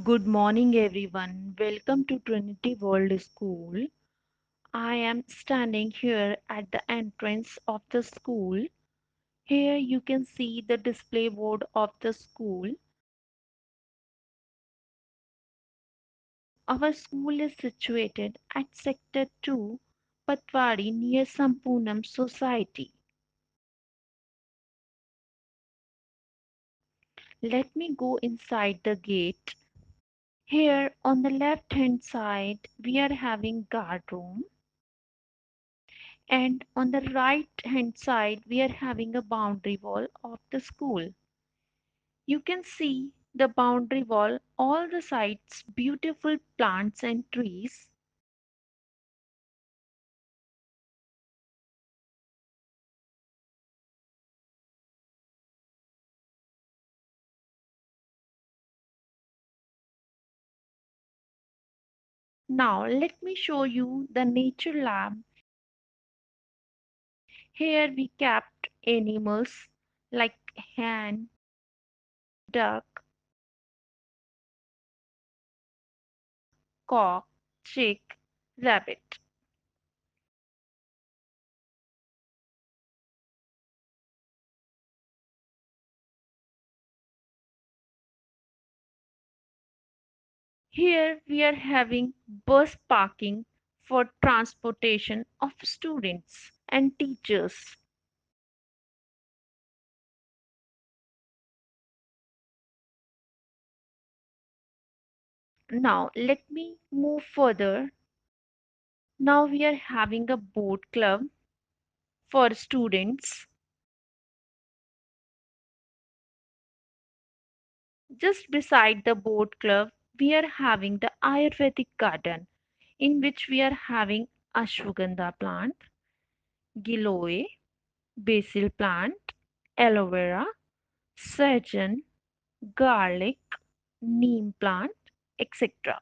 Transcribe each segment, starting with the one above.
Good morning, everyone. Welcome to Trinity World School. I am standing here at the entrance of the school. Here you can see the display board of the school. Our school is situated at Sector 2, Patwadi near Sampunam Society. Let me go inside the gate. Here on the left hand side, we are having guard room. And on the right hand side we are having a boundary wall of the school. You can see the boundary wall, all the sides, beautiful plants and trees. Now let me show you the nature lab. Here we kept animals like hen, duck, cock, chick, rabbit. Here we are having bus parking for transportation of students and teachers. Now let me move further. Now we are having a boat club for students. Just beside the boat club, we are having the Ayurvedic garden in which we are having ashwagandha plant, giloe, basil plant, aloe vera, sage, garlic, neem plant, etc.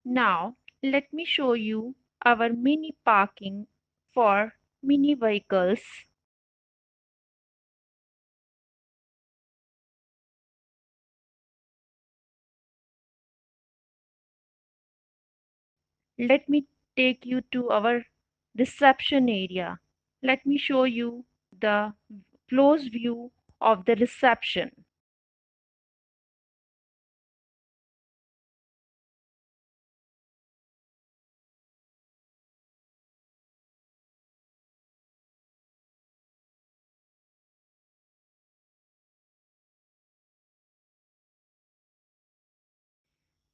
Now let me show you our mini parking for mini vehicles. Let me take you to our reception area. Let me show you the close view of the reception.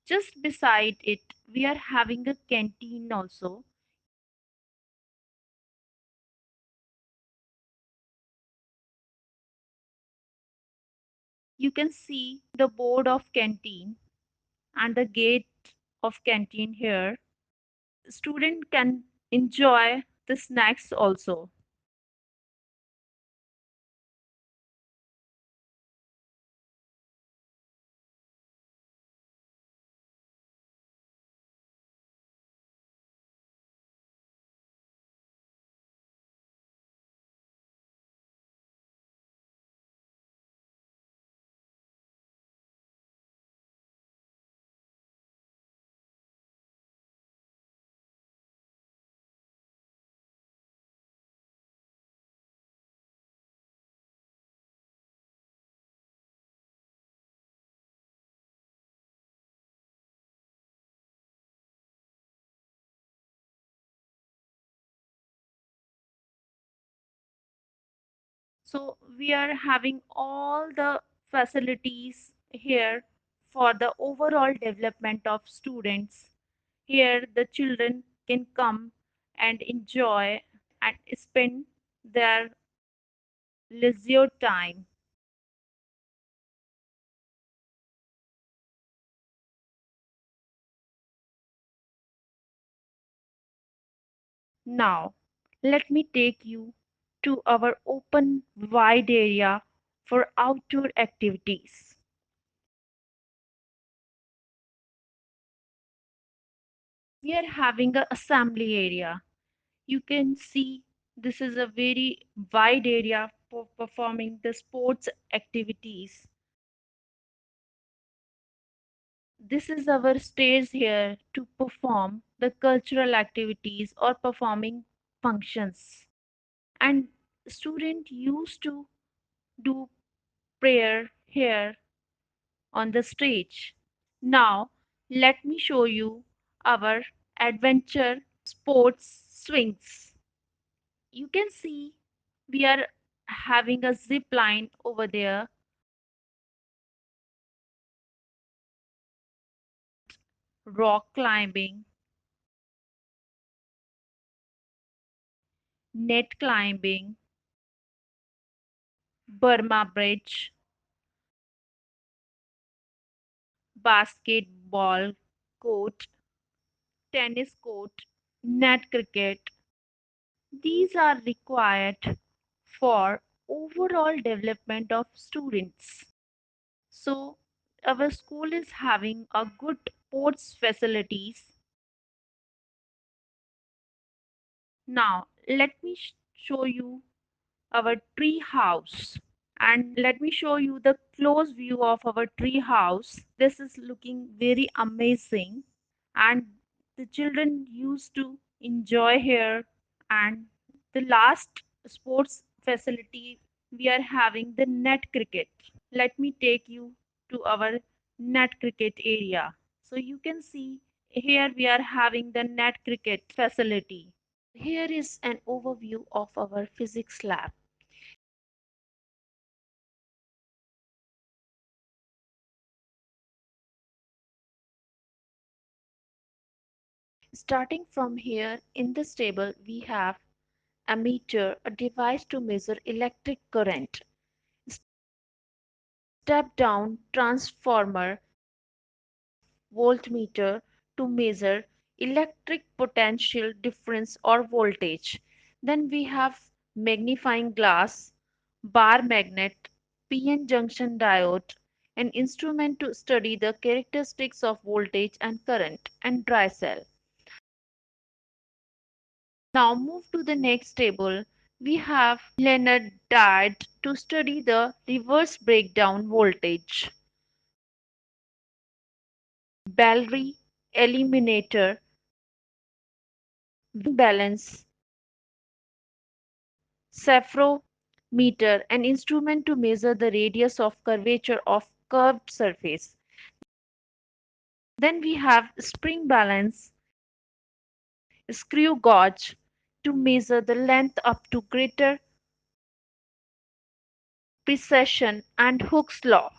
Just beside it, we are having a canteen also. You can see the board of canteen and the gate of canteen here. Student can enjoy the snacks also. So we are having all the facilities here for the overall development of students. Here the children can come and enjoy and spend their leisure time. Now Let me take you to our open wide area for outdoor activities. We are having a assembly area. You can see this is a very wide area for performing the sports activities. This is our stage here to perform the cultural activities or performing functions. And student used to do prayer here on the stage. Now let me show you our adventure sports swings. You can see we are having a zip line over there, rock climbing, net climbing, Burma bridge, basketball court, tennis court, net cricket. These are required for overall development of students. So our school is having a good sports facilities. Now let me show you our tree house, and let me show you the close view of our tree house. This is looking very amazing, and the children used to enjoy here. And the last sports facility, we are having the net cricket. Let me take you to our net cricket area. So you can see here we are having the net cricket facility. Here is an overview of our physics lab. Starting from here in this table, we have ammeter, a device to measure electric current. Step down transformer, voltmeter to measure electric potential difference or voltage. Then we have magnifying glass, bar magnet, PN junction diode, an instrument to study the characteristics of voltage and current, and dry cell. Now move to the next table. We have Leonard diode to study the reverse breakdown voltage. Balry eliminator, balance, Cephrometer, an instrument to measure the radius of curvature of curved surface. Then we have spring balance, screw gauge to measure the length up to greater precision, and Hooke's law.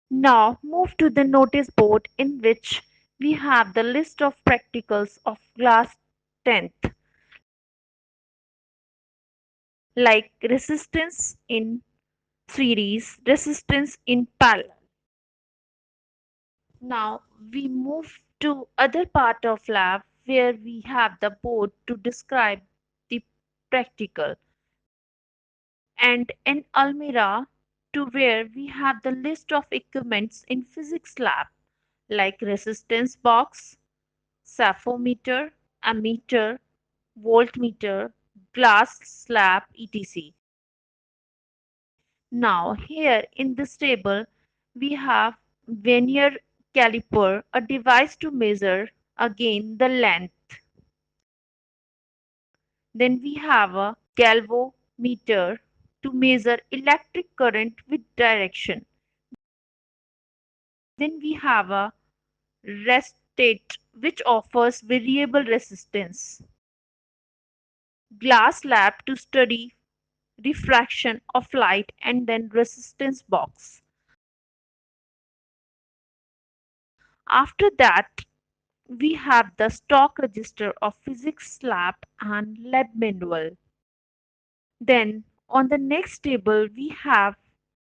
Now move to the notice board in which we have the list of practicals of class 10th, like resistance in series, resistance in parallel. Now we move to other part of lab where we have the board to describe the practical, and in Almira to where we have the list of equipments in physics lab like resistance box, saphometer, ammeter, voltmeter, glass slab, etc. Now here in this table we have vernier caliper, a device to measure again the length. Then we have a galvanometer to measure electric current with direction. Then we have a state which offers variable resistance. Glass lab to study diffraction of light, and then resistance box. After that, we have the stock register of physics lab and lab manual. Then on the next table we have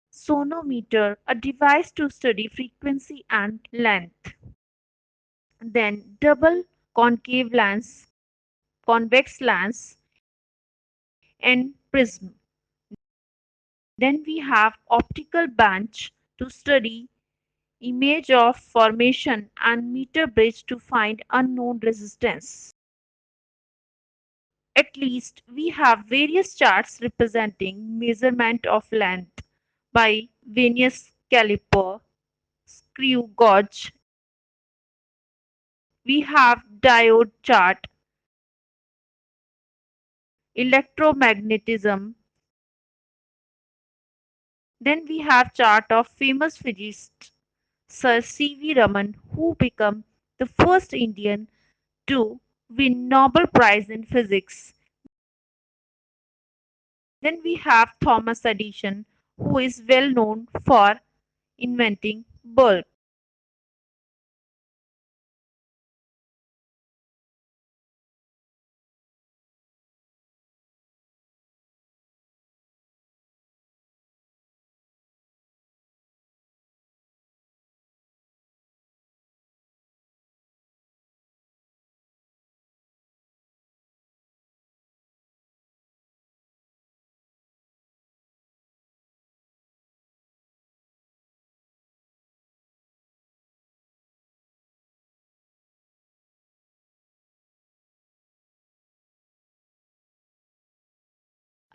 sonometer, a device to study frequency and length. Then double concave lens, convex lens, and prism. Then we have optical bench to study image of formation and meter bridge to find unknown resistance. At least we have various charts representing measurement of length by Venus caliper, screw gauge. We have diode chart, electromagnetism. Then we have chart of famous physicist Sir C.V. Raman, who became the first Indian to win Nobel Prize in Physics. Then we have Thomas Edison, who is well known for inventing bulb.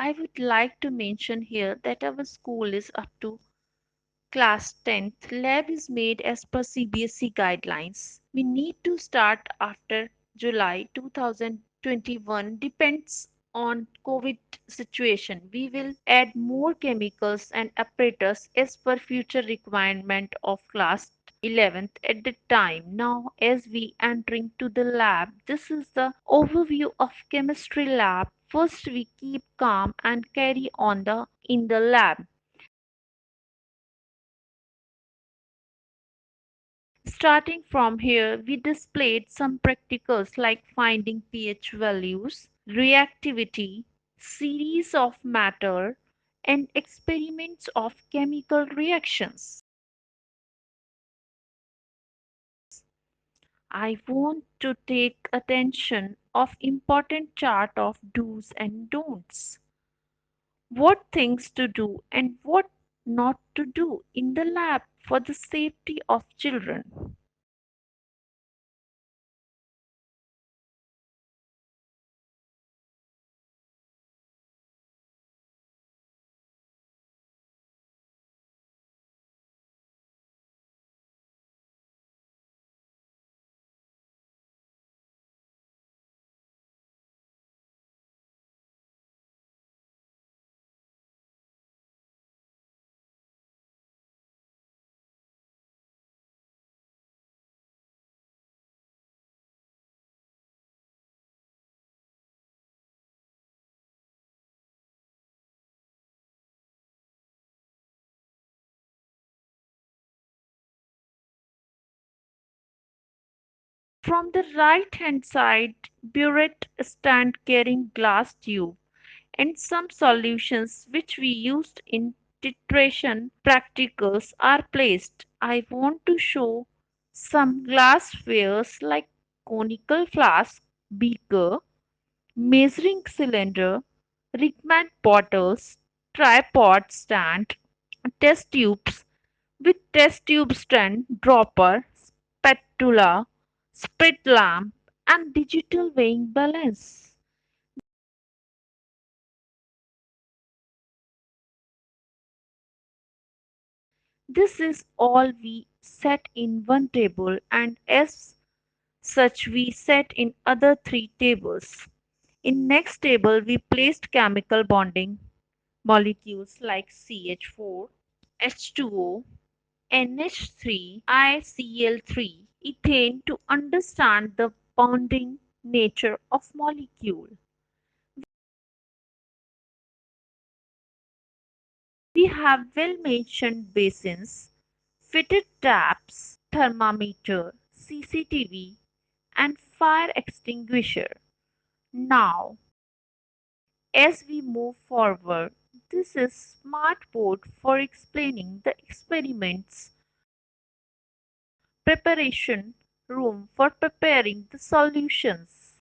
I would like to mention here that our school is up to class 10th. Lab is made as per CBSE guidelines. We need to start after July 2021. Depends on COVID situation. We will add more chemicals and apparatus as per future requirement of class 11th at the time. Now as we entering to the lab, this is the overview of chemistry lab. First we keep calm and carry on the in the lab. Starting from here, we displayed some practicals like finding pH values, reactivity, series of matter, and experiments of chemical reactions. I want to take attention of important chart of do's and don'ts. What things to do and what not to do in the lab for the safety of children. From the right hand side, burette stand carrying glass tube and some solutions which we used in titration practicals are placed. I want to show some glasswares like conical flask, beaker, measuring cylinder, Rickman bottles, tripod stand, test tubes with test tube stand, dropper, spatula, split lamp, and digital weighing balance. This is all we set in one table, and as such we set in other three tables. In next table we placed chemical bonding molecules like CH4, H2O, NH3, ICl3 ethane to understand the bonding nature of molecule. We have well-mentioned basins, fitted taps, thermometer, CCTV, and fire extinguisher. Now, as we move forward, this is smart board for explaining the experiments, preparation room for preparing the solutions.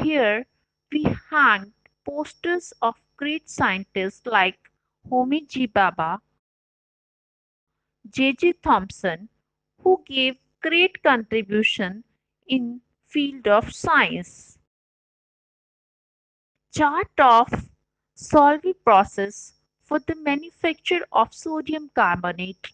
Here we hang posters of great scientists like Homi G. Baba, J. J. Thomson, who gave great contribution in field of science. Chart of Solvay process for the manufacture of sodium carbonate,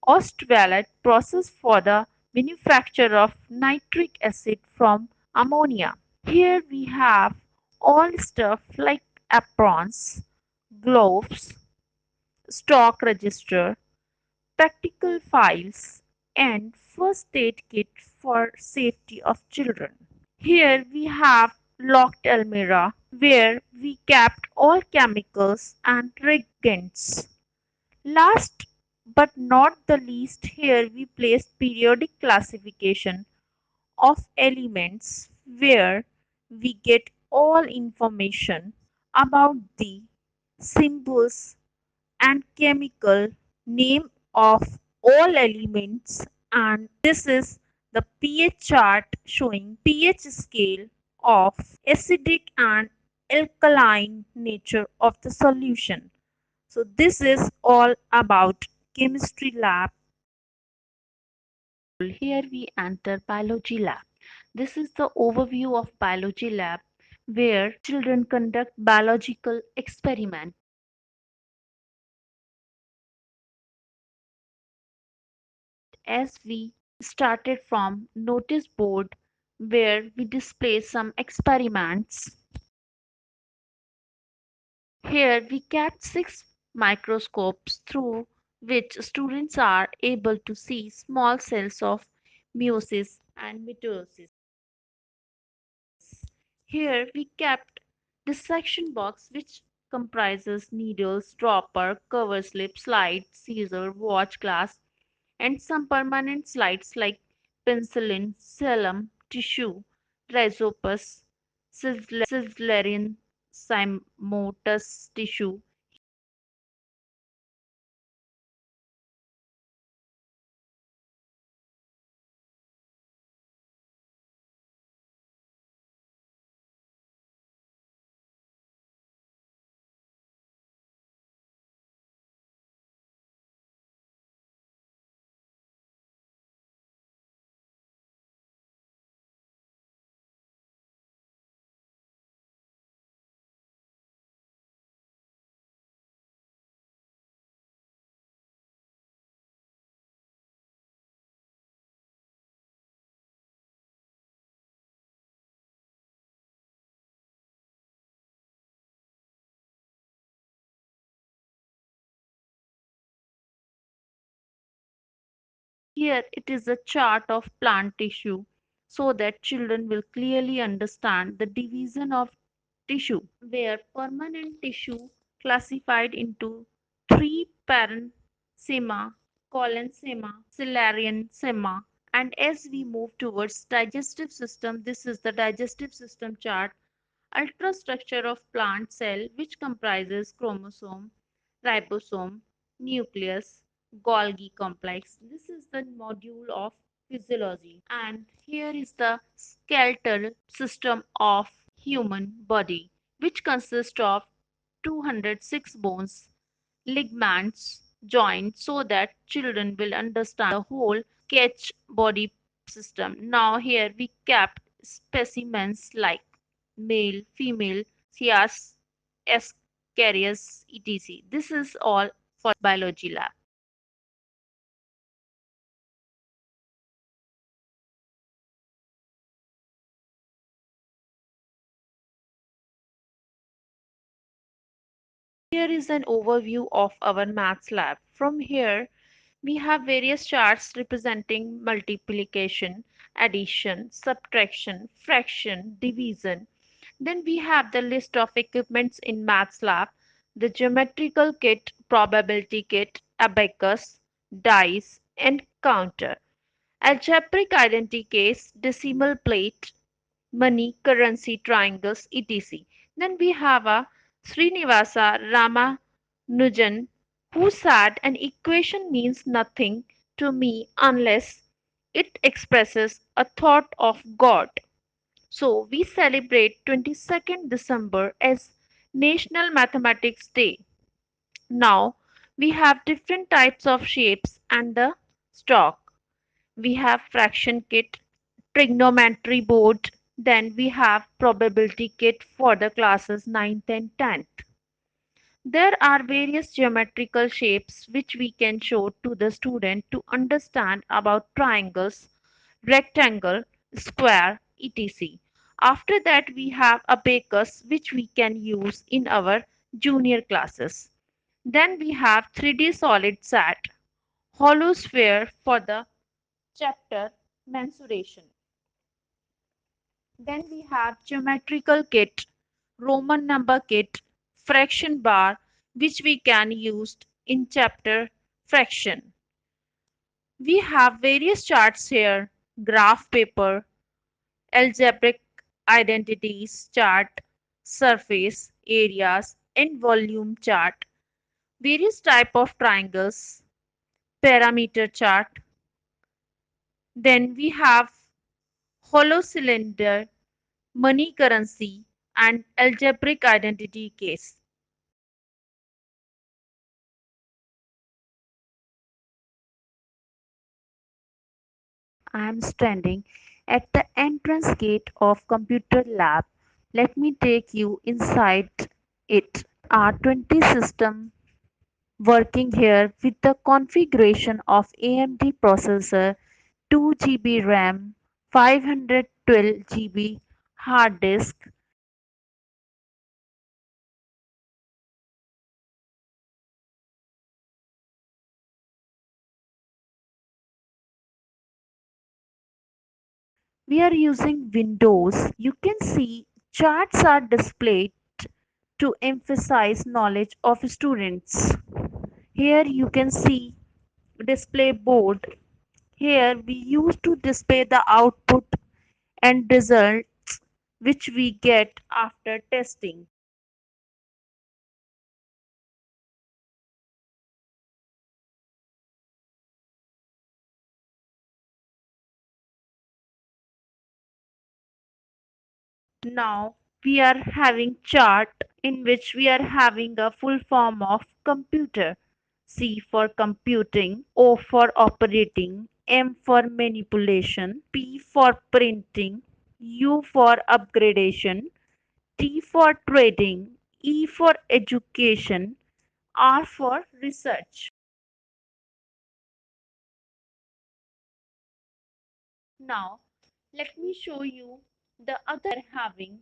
Ostwald process for the manufacture of nitric acid from ammonia. Here we have all stuff like aprons, gloves, stock register, practical files, and first aid kit for safety of children. Here we have locked almirah where we kept all chemicals and reagents. Last but not the least, here we placed periodic classification of elements where we get all information about the symbols and chemical name of all elements, and this is the pH chart showing pH scale of acidic and alkaline nature of the solution. So this is all about chemistry lab. Here we enter biology lab. This is the overview of biology lab where children conduct biological experiments. As we started from notice board where we display some experiments. Here we kept six microscopes through which students are able to see small cells of meiosis and mitosis. Here we kept dissection box which comprises needles, dropper, cover slip, slide, scissor, watch glass, and some permanent slides like penicillin, serum, tissue, rhizopus, Sizzlerian, cymotus tissue. Here it is a chart of plant tissue so that children will clearly understand the division of tissue, where permanent tissue classified into three parenchyma, collenchyma, ciliarianchyma, and as we move towards digestive system, this is the digestive system chart, ultrastructure of plant cell which comprises chromosome, ribosome, nucleus, Golgi complex. This is the module of physiology. And here is the skeletal system of human body which consists of 206 bones, ligaments, joints so that children will understand the whole sketch body system. Now here we kept specimens like male, female, Sias, Ascarius, etc. This is all for biology lab. Here is an overview of our maths lab. From here, we have various charts representing multiplication, addition, subtraction, fraction, division. Then we have the list of equipments in Maths Lab, the geometrical kit, probability kit, abacus, dice, and counter. Algebraic identity case, decimal plate, money, currency, triangles, etc. Then we have a Srinivasa Ramanujan who said an equation means nothing to me unless it expresses a thought of God. So we celebrate 22nd December as National Mathematics Day. Now we have different types of shapes and the stock. We have fraction kit, trigonometry board, then we have probability kit for the classes 9th and 10th. There are various geometrical shapes which we can show to the student to understand about triangles, rectangle, square, etc. After that we have abacus which we can use in our junior classes. Then we have 3D solid set, hollow sphere for the chapter mensuration. Then we have geometrical kit, Roman number kit, fraction bar, which we can use in chapter fraction. We have various charts here, graph paper, algebraic identities chart, surface, areas, and volume chart, various type of triangles, parameter chart. Then we have hollow cylinder, money currency, and algebraic identity case. I am standing at the entrance gate of computer lab. Let me take you inside it. R20 system working here with the configuration of AMD processor, 2 GB RAM, 512 GB hard disk. We are using Windows. You can see charts are displayed to emphasize knowledge of students. Here you can see display board. Here we used to display the output and results which we get after testing. Now we are having chart in which we are having a full form of computer. C for computing, O for operating, M for manipulation, P for printing, U for upgradation, T for trading, E for education, R for research. Now, let me show you the other having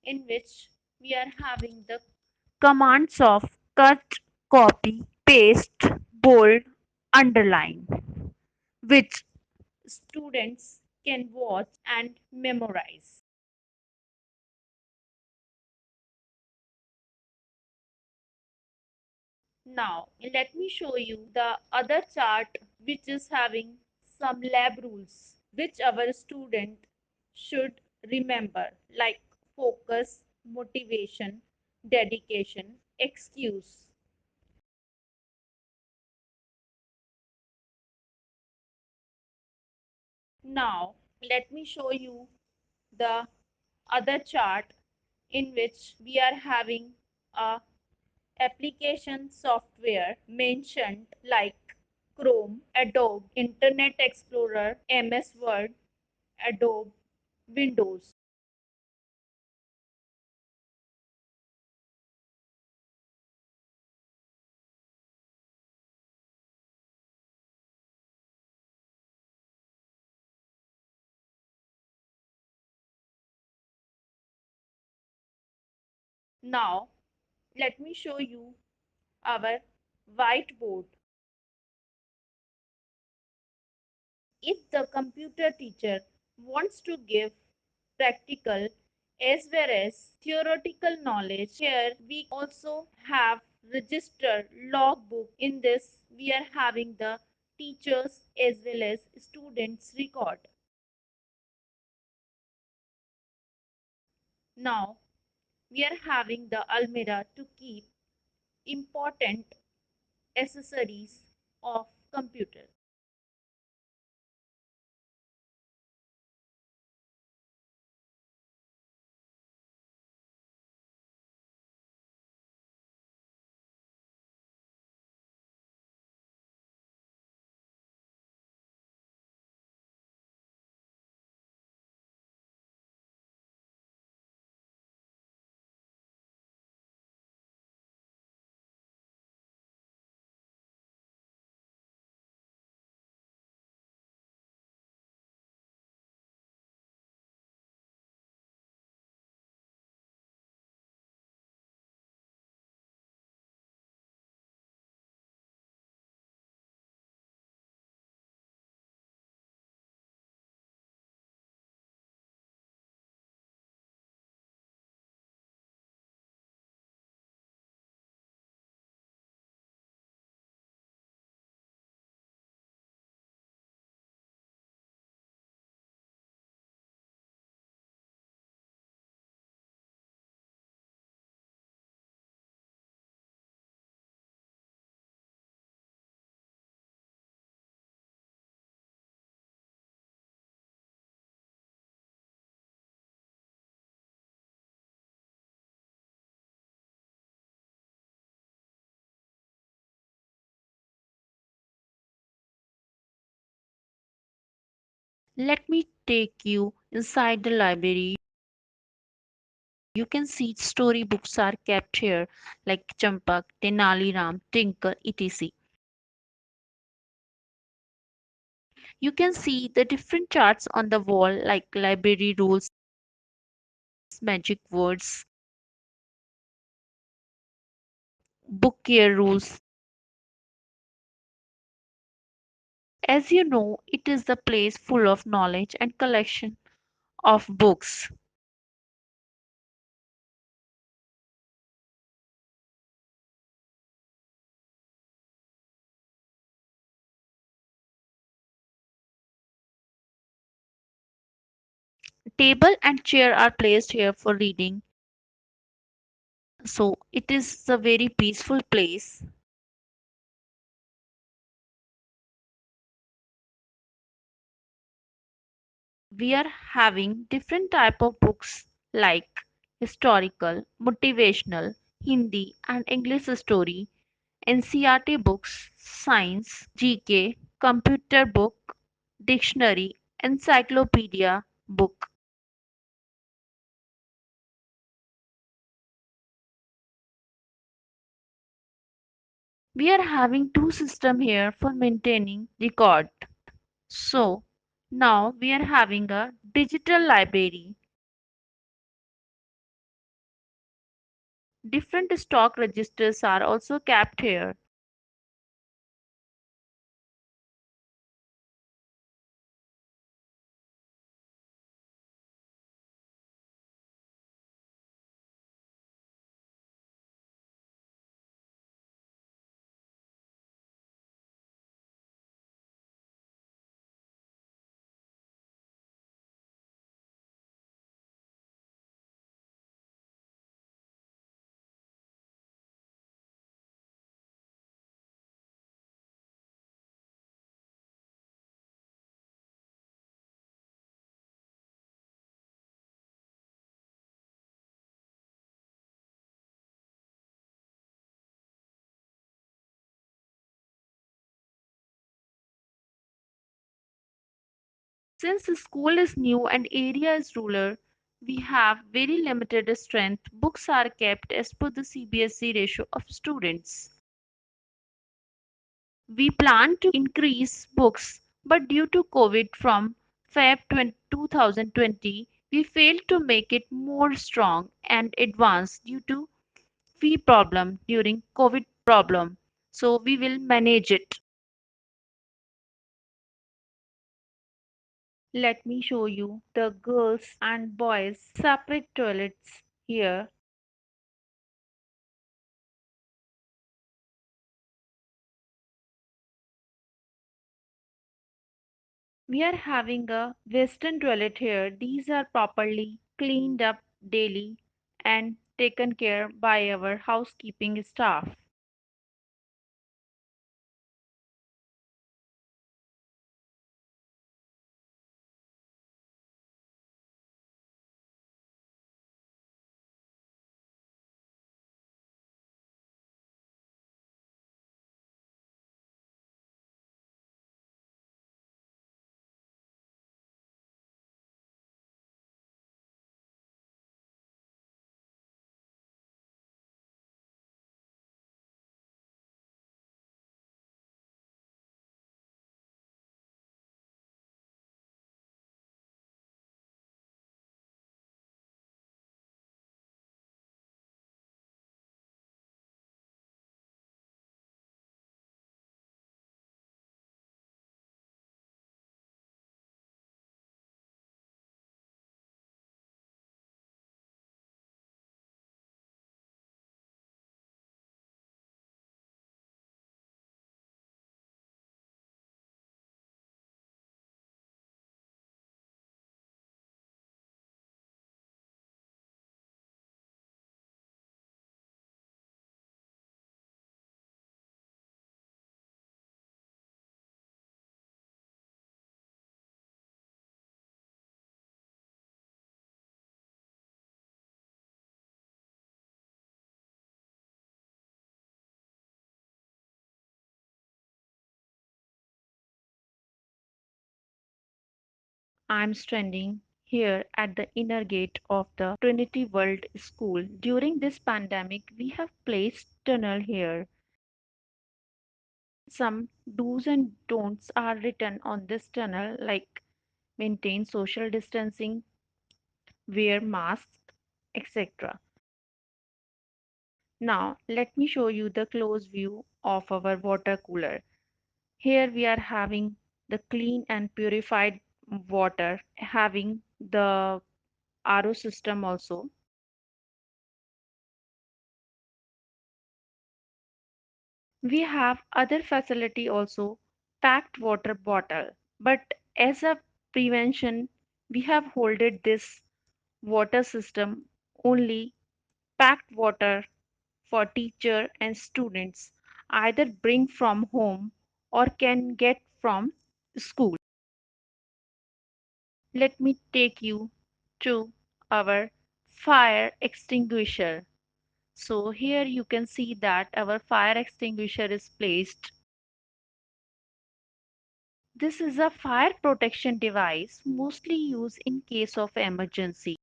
in which we are having the commands of cut, copy, paste, bold, underline, which students can watch and memorize. Now, let me show you the other chart which is having some lab rules which our student should remember, like focus, motivation, dedication, excuse. Now, let me show you the other chart in which we are having a application software mentioned like Chrome, Adobe, Internet Explorer, MS Word, Adobe, Windows. Now, let me show you our whiteboard. If the computer teacher wants to give practical as well as theoretical knowledge, here we also have registered logbook. In this we are having the teachers as well as students record. Now we are having the almirah to keep important accessories of computer. Let me take you inside the library. You can see storybooks are kept here like Champak, Tenali Ram, Twinkle, etc. You can see the different charts on the wall like library rules, magic words, book care rules. As you know, it is the place full of knowledge and collection of books. Table and chair are placed here for reading. So it is a very peaceful place. We are having different type of books like historical, motivational, Hindi and English story, NCRT books, science, GK, computer book, dictionary, encyclopedia book. We are having two system here for maintaining record. So now we are having a digital library. Different stock registers are also kept here. Since the school is new and area is rural, we have very limited strength. Books are kept as per the CBSE ratio of students. We plan to increase books, but due to COVID from Feb 2020, we failed to make it more strong and advanced due to fee problem during COVID problem. So we will manage it. Let me show you the girls and boys separate toilets here. We are having a western toilet here. These are properly cleaned up daily and taken care by our housekeeping staff. I'm standing here at the inner gate of the Trinity World School. During this pandemic, we have placed tunnel here. Some do's and don'ts are written on this tunnel like maintain social distancing, wear masks, etc. Now, let me show you the close view of our water cooler. Here we are having the clean and purified water, having the RO system also. We have other facility also, packed water bottle. But as a prevention, we have holded this water system only packed water for teacher and students either bring from home or can get from school. Let me take you to our fire extinguisher. So here you can see that our fire extinguisher is placed. This is a fire protection device mostly used in case of emergency.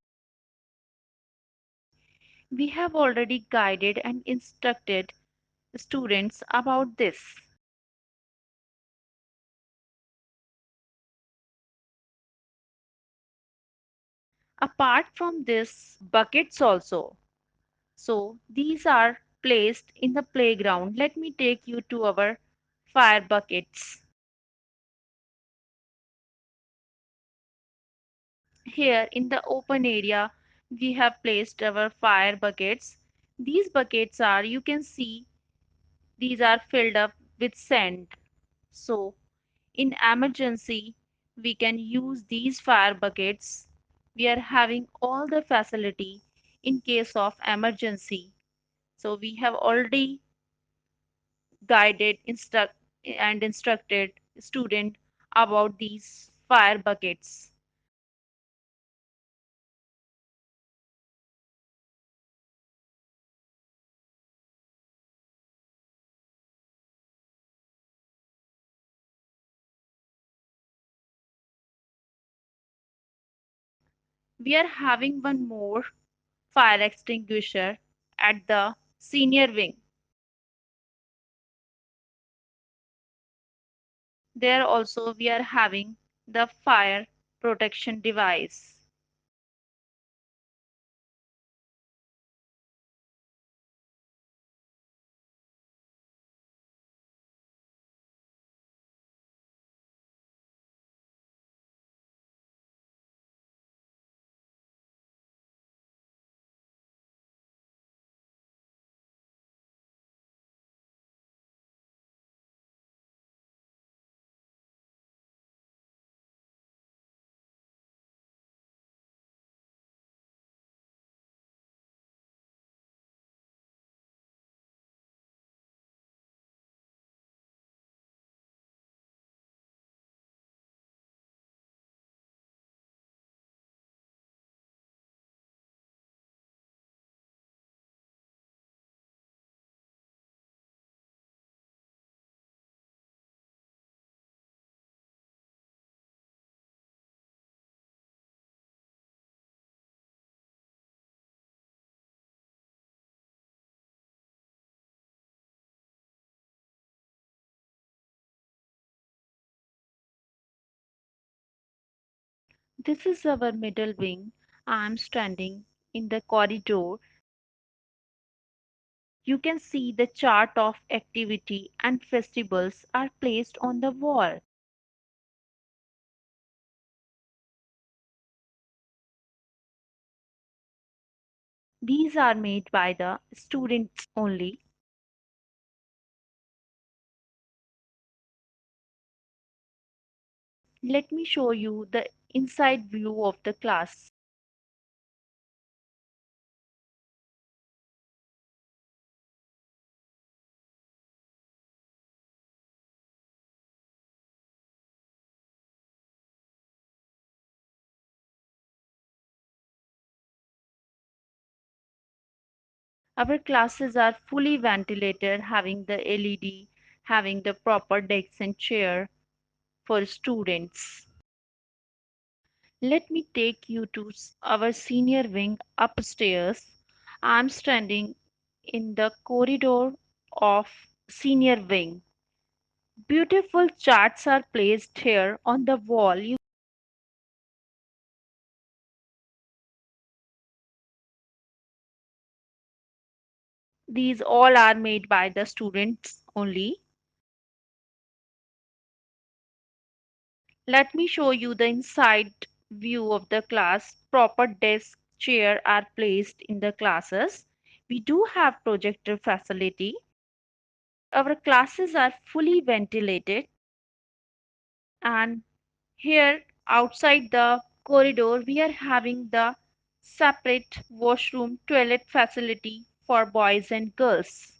We have already guided and instructed students about this. Apart from this, buckets also. So these are placed in the playground. Let me take you to our fire buckets. Here in the open area, we have placed our fire buckets. These buckets are, you can see, these are filled up with sand. So in emergency, we can use these fire buckets. We are having all the facility in case of emergency. So we have already guided and instructed student about these fire buckets. We are having one more fire extinguisher at the senior wing. There also we are having the fire protection device. This is our middle wing. I'm standing in the corridor. You can see the chart of activity and festivals are placed on the wall. These are made by the students only. Let me show you the inside view of the class. Our classes are fully ventilated, having the LED, having the proper desks and chair for students. Let me take you to our senior wing upstairs. I'm standing in the corridor of senior wing. Beautiful charts are placed here on the wall. These all are made by the students only. Let me show you the inside view of the class. Proper desk, chair are placed in the classes. We do have projector facility. Our classes are fully ventilated, and here outside the corridor we are having the separate washroom toilet facility for boys and girls.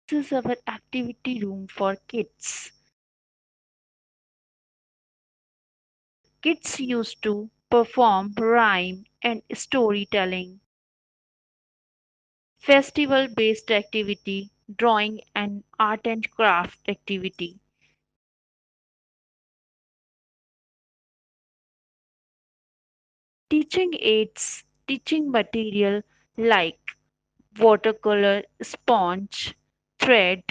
This is our activity room for kids. Kids used to perform rhyme and storytelling, festival based activity, drawing and art and craft activity. Teaching aids, teaching material like watercolor, sponge, thread,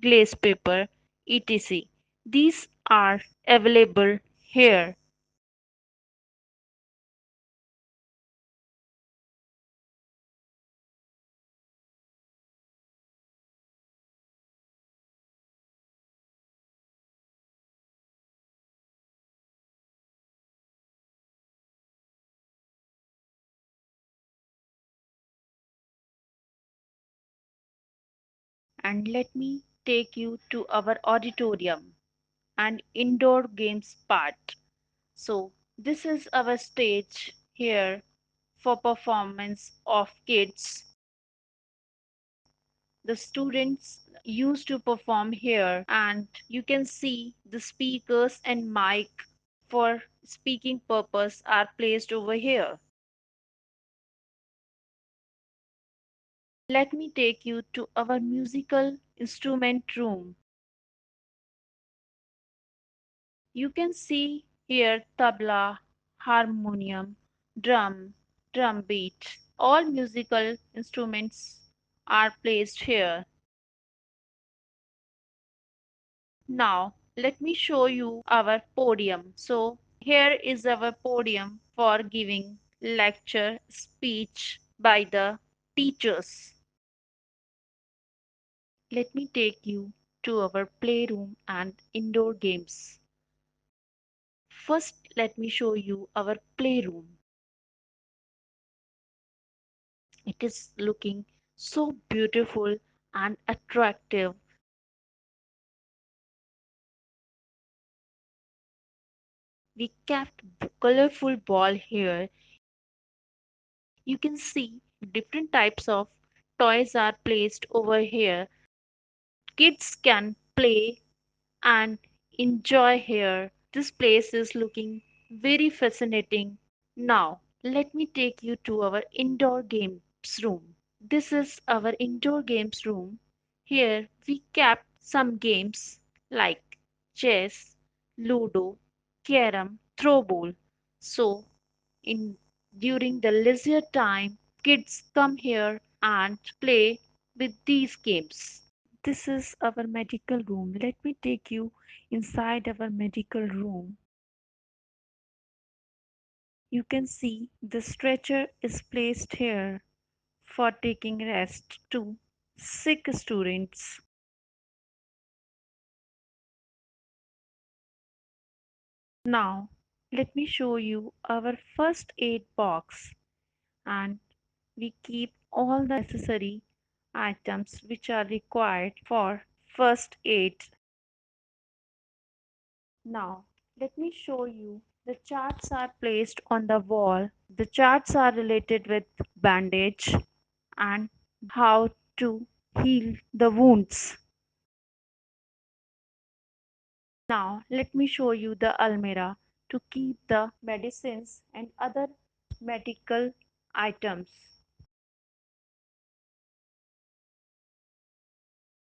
glaze paper, etc. These are available here. And let me take you to our auditorium and indoor games part. So, this is our stage here for performance of kids. The students used to perform here, and you can see the speakers and mic for speaking purpose are placed over here. Let me take you to our musical instrument room. You can see here tabla, harmonium, drum beat. All musical instruments are placed here. Now, let me show you our podium. So, here is our podium for giving lecture speech by the teachers. Let me take you to our playroom and indoor games. First, let me show you our playroom. It is looking so beautiful and attractive. We kept colorful ball here. You can see different types of toys are placed over here. Kids can play and enjoy here. This place is looking very fascinating. Now, let me take you to our indoor games room. This is our indoor games room. Here we kept some games like chess, ludo, carom, throw ball. So, in during the leisure time, kids come here and play with these games. This is our medical room. Let me take you inside our medical room. You can see the stretcher is placed here for taking rest to sick students. Now, let me show you our first aid box, and we keep all the necessary items which are required for first aid. Now, let me show you the charts are placed on the wall. The charts are related with bandage and how to heal the wounds. Now, let me show you the almirah to keep the medicines and other medical items.